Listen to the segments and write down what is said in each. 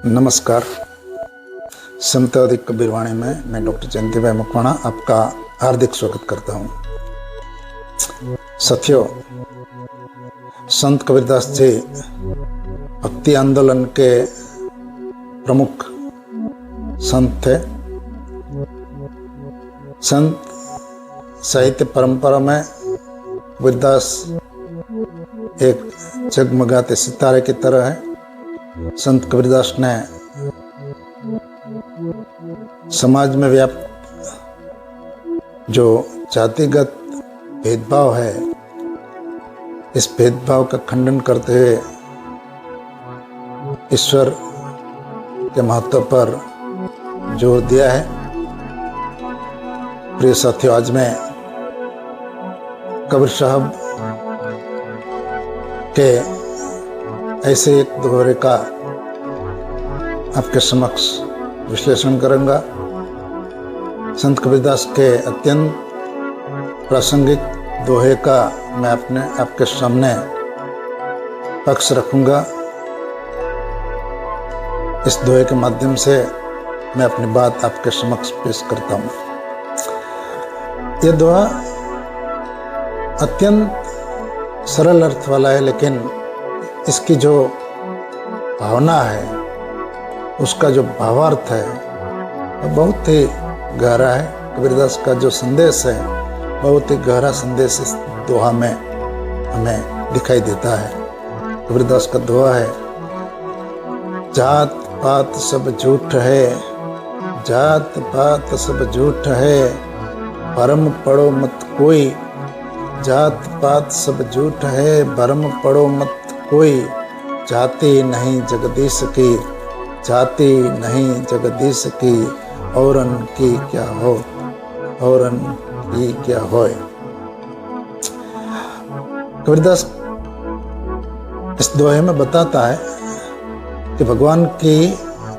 नमस्कार। संत अधिक कबीरवाणी में मैं डॉक्टर जयंती भाई मकवाणा आपका हार्दिक स्वागत करता हूँ। साथियों, संत कबीरदास जी भक्ति आंदोलन के प्रमुख संत थे। संत साहित्य परंपरा में कबीरदास एक जगमगाते सितारे की तरह है। संत कबीरदास ने समाज में व्याप्त जो जातिगत भेदभाव है, इस भेदभाव का खंडन करते हुए ईश्वर के महत्व पर जोर दिया है। प्रिय साथियों, आज मैं कबीर साहब के ऐसे एक दोहे का आपके समक्ष विश्लेषण करूंगा। संत कबीरदास के अत्यंत प्रासंगिक दोहे का मैं आपके सामने पक्ष रखूंगा। इस दोहे के माध्यम से मैं अपनी बात आपके समक्ष पेश करता हूं। यह दोहा अत्यंत सरल अर्थ वाला है, लेकिन इसकी जो भावना है, उसका जो भावार्थ है, वो बहुत ही गहरा है। कबीरदास का जो संदेश है, बहुत ही गहरा संदेश इस दोहा में हमें दिखाई देता है। कबीरदास का दोहा है, जात पात सब झूठ है, जात पात सब झूठ है, भरम पड़ो मत कोई, जात पात सब झूठ है, भरम पड़ो मत कोई, जाति नहीं जगदीश की, जाति नहीं जगदीश की, औरन की क्या हो, औरन की क्या होए। कबीरदास इस दोहे में बताता है कि भगवान की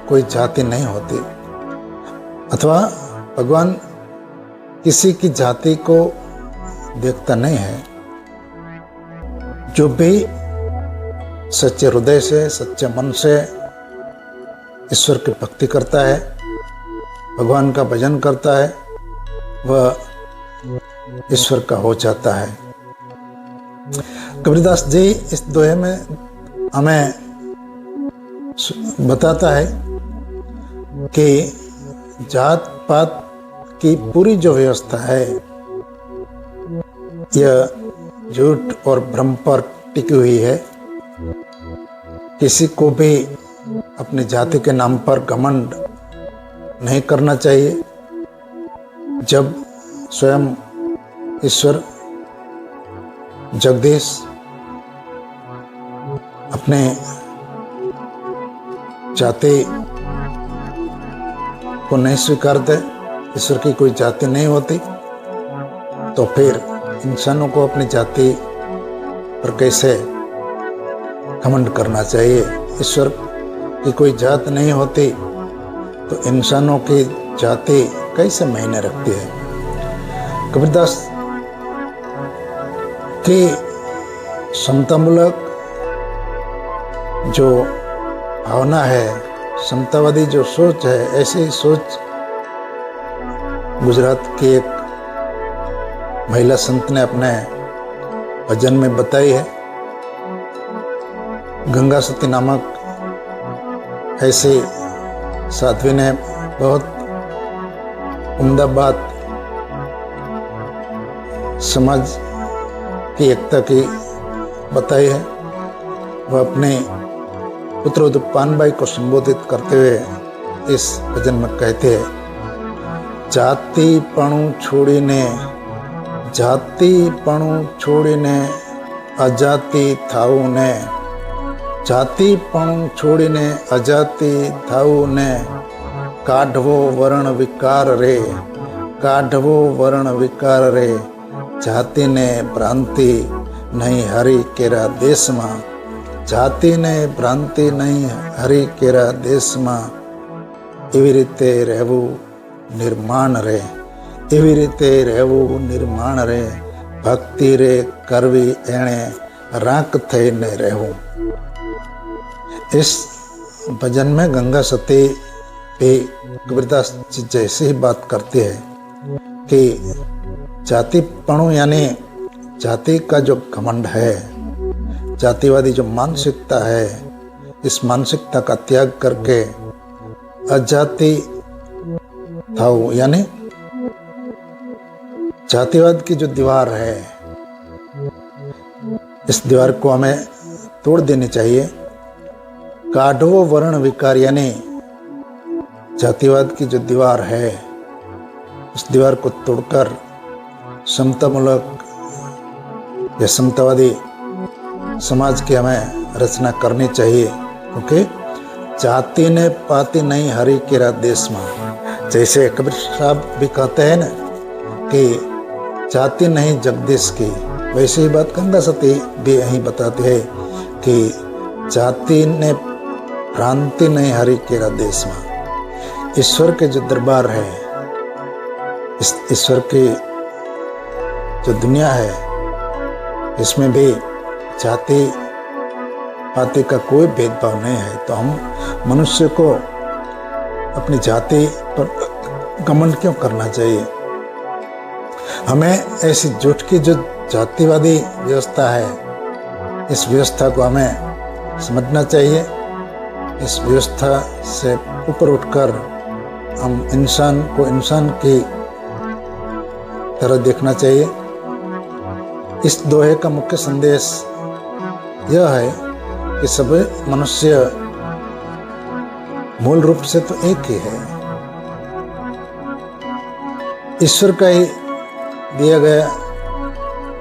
कोई जाति नहीं होती, अथवा भगवान किसी की जाति को देखता नहीं है। जो भी सच्चे हृदय से, सच्चे मन से ईश्वर की भक्ति करता है, भगवान का भजन करता है, वह ईश्वर का हो जाता है। कबीरदास जी इस दोहे में हमें बताता है कि जात पात की पूरी जो व्यवस्था है, यह झूठ और भ्रम पर टिकी हुई है। किसी को भी अपनी जाति के नाम पर घमंड नहीं करना चाहिए। जब स्वयं ईश्वर जगदीश अपने जाति को नहीं स्वीकारते, ईश्वर की कोई जाति नहीं होती, तो फिर इंसानों को अपनी जाति पर कैसे घमंड करना चाहिए। ईश्वर की कोई जात नहीं होती तो इंसानों की जाति कैसे मायने रखती है। कबीरदास की समतामूलक जो भावना है, समतावादी जो सोच है, ऐसी सोच गुजरात की एक महिला संत ने अपने भजन में बताई है। गंगा सती नामक ऐसी साध्वी ने बहुत उम्दा बात समाज की एकता की बताई है। वह अपने पुत्र उद्दीपान भाई को संबोधित करते हुए इस भजन में कहते हैं, जाति पणु छोड़ीने, जाति पणु छोड़ीने अजाति थाऊ ने, जाति पण छोड़ीने अजाति थाऊ ने, काढ़वो वर्ण विकार रे, काढ़वो वर्ण विकार रे, जाति ने भ्रांति नहीं हरि केरा देश में, जाति ने भ्रांति नहीं हरि केरा देश में, एवी रीते રહેવું निर्माण रे, एवी रीते રહેવું निर्माण रे, भक्ति रे करवी एणे राख थईने રહેવું। इस भजन में गंगा सती भी कबीरदास जी जैसे ही बात करते हैं कि जातिपणु यानी जाति का जो घमंड है, जातिवादी जो मानसिकता है, इस मानसिकता का त्याग करके अजाति था यानी जातिवाद की जो दीवार है, इस दीवार को हमें तोड़ देनी चाहिए। काढ़वो वर्ण विकार यानी जातिवाद की जो दीवार है, उस दीवार को तोड़कर समतामूलक या समतावादी समाज की हमें रचना करनी चाहिए, क्योंकि जाति ने पाती नहीं हरि केरा देश में। जैसे कबीर साहब भी कहते हैं ना कि जाति नहीं जगदीश की, वैसे ही बात गंगा सती भी यही बताते हैं कि जाति ने भ्रांति नहीं हरि केरा देश में। ईश्वर के जो दरबार है, इस ईश्वर की जो दुनिया है, इसमें भी जाति पाति का कोई भेदभाव नहीं है। तो हम मनुष्य को अपनी जाति पर घमंड क्यों करना चाहिए? हमें ऐसी झूठ की जो जातिवादी व्यवस्था है, इस व्यवस्था को हमें समझना चाहिए। इस व्यवस्था से ऊपर उठकर हम इंसान को इंसान की तरह देखना चाहिए। इस दोहे का मुख्य संदेश यह है कि सभी मनुष्य मूल रूप से तो एक ही है, ईश्वर का ही दिया गया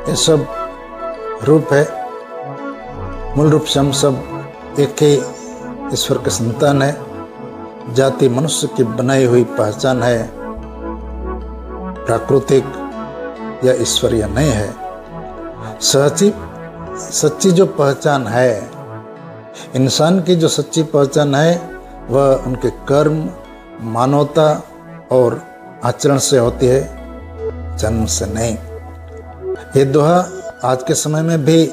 ये सब रूप है। मूल रूप से हम सब एक ही ईश्वर के संतान है। जाति मनुष्य की बनाई हुई पहचान है, प्राकृतिक या ईश्वरीय नहीं है। सच्ची जो पहचान है, इंसान की जो सच्ची पहचान है, वह उनके कर्म, मानवता और आचरण से होती है, जन्म से नहीं। ये दोहा आज के समय में भी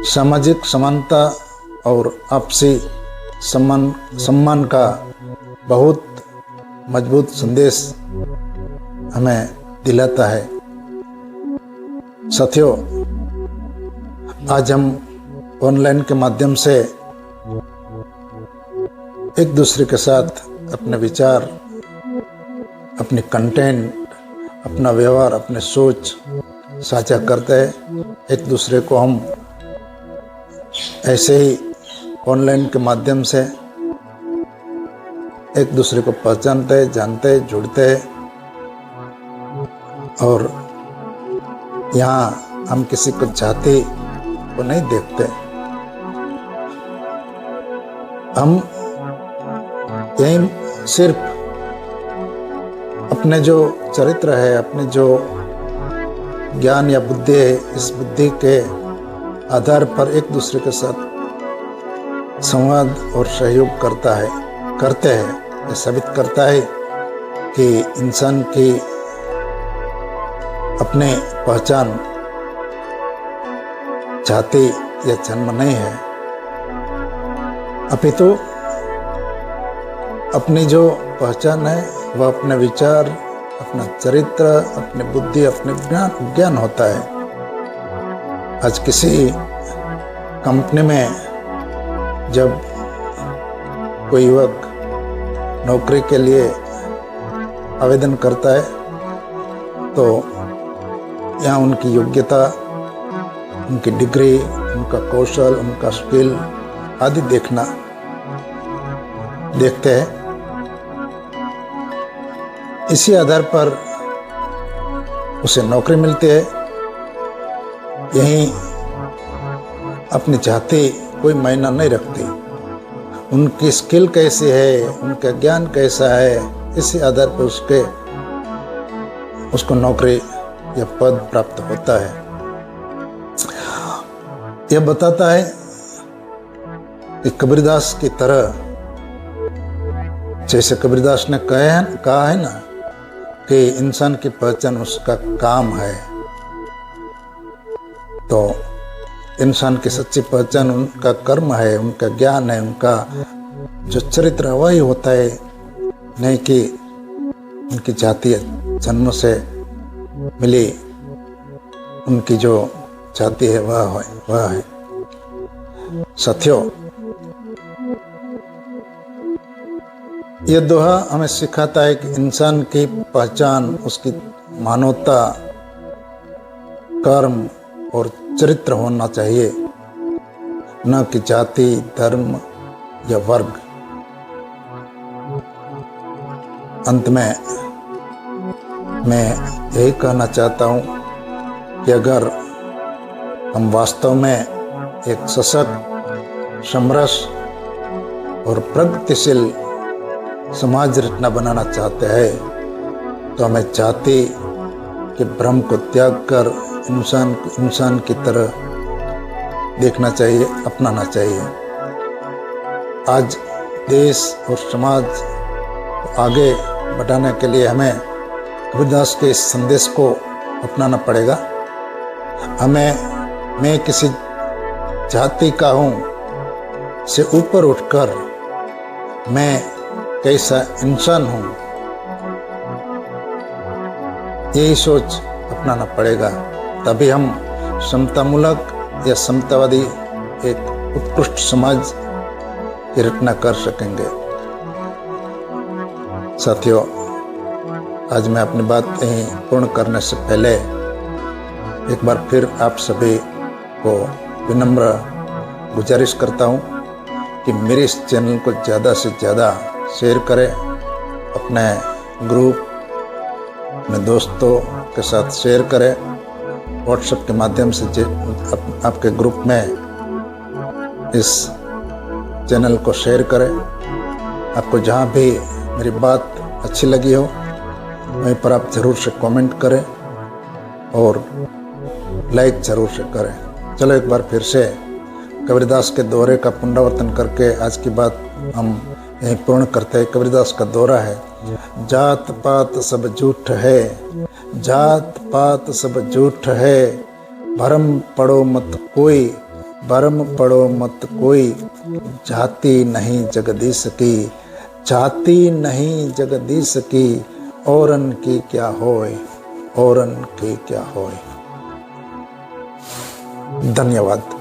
सामाजिक समानता और आपसी सम्मान का बहुत मजबूत संदेश हमें दिलाता है। साथियों, आज हम ऑनलाइन के माध्यम से एक दूसरे के साथ अपने विचार, अपने कंटेंट, अपना व्यवहार, अपने सोच साझा करते हैं। एक दूसरे को हम ऐसे ही ऑनलाइन के माध्यम से एक दूसरे को पहचानते, जानते, जुड़ते हैं। और यहाँ हम किसी को जाति को नहीं देखते, हम यही सिर्फ अपने जो चरित्र है, अपने जो ज्ञान या बुद्धि है, इस बुद्धि के आधार पर एक दूसरे के साथ संवाद और सहयोग करते हैं। यह साबित करता है कि इंसान की अपने पहचान जाति या जन्म नहीं है, अपितु अपनी जो पहचान है वह अपने विचार, अपना चरित्र, अपनी बुद्धि, अपने ज्ञान होता है। आज किसी कंपनी में जब कोई युवक नौकरी के लिए आवेदन करता है, तो यहाँ उनकी योग्यता, उनकी डिग्री, उनका कौशल, उनका स्किल आदि देखते हैं। इसी आधार पर उसे नौकरी मिलती है। यहीं अपनी जाति कोई मायना नहीं रखती, उनकी स्किल कैसी है, उनका ज्ञान कैसा है, इसी आधार पर उसको नौकरी या पद प्राप्त होता है। यह बताता है कि कबीरदास की तरह, जैसे कबीरदास ने कहा है ना कि इंसान की पहचान उसका काम है, तो इंसान की सच्ची पहचान उनका कर्म है, उनका ज्ञान है, उनका जो चरित्र वही होता है, नहीं कि उनकी जातीय जन्म से मिली उनकी जो जाति है वह है। साथियों, यह दोहा हमें सिखाता है कि इंसान की पहचान उसकी मानवता, कर्म और चरित्र होना चाहिए, न कि जाति, धर्म या वर्ग। अंत में मैं यही कहना चाहता हूँ कि अगर हम वास्तव में एक सशक्त, समरस और प्रगतिशील समाज रचना बनाना चाहते हैं तो हमें जाति के भ्रम को त्याग कर इंसान की तरह देखना चाहिए, अपनाना चाहिए। आज देश और समाज को आगे बढ़ाने के लिए हमें कबीरदास के इस संदेश को अपनाना पड़ेगा। मैं किसी जाति का हूँ से ऊपर उठकर मैं कैसा इंसान हूँ, यही सोच अपनाना पड़ेगा। तभी हम समतामूलक या समतावादी एक उत्कृष्ट समाज की रचना कर सकेंगे। साथियों, आज मैं अपनी बात यहीं पूर्ण करने से पहले एक बार फिर आप सभी को विनम्र गुजारिश करता हूँ कि मेरे इस चैनल को ज़्यादा से ज़्यादा शेयर करें, अपने ग्रुप, अपने दोस्तों के साथ शेयर करें, व्हाट्सएप के माध्यम से आपके ग्रुप में इस चैनल को शेयर करें। आपको जहाँ भी मेरी बात अच्छी लगी हो वहीं पर आप ज़रूर से कमेंट करें और लाइक ज़रूर से करें। चलो एक बार फिर से कबीरदास के दोहरे का पुनरावर्तन करके आज की बात हम यहीं पूर्ण करते हैं। कबीरदास का दोहरा है, जात पात सब झूठ है, जात पात सब झूठ है, भरम पड़ो मत कोई, भरम पड़ो मत कोई, जाति नहीं जगदीश की, जाति नहीं जगदीश की, औरन की क्या होय, औरन की क्या होय। धन्यवाद।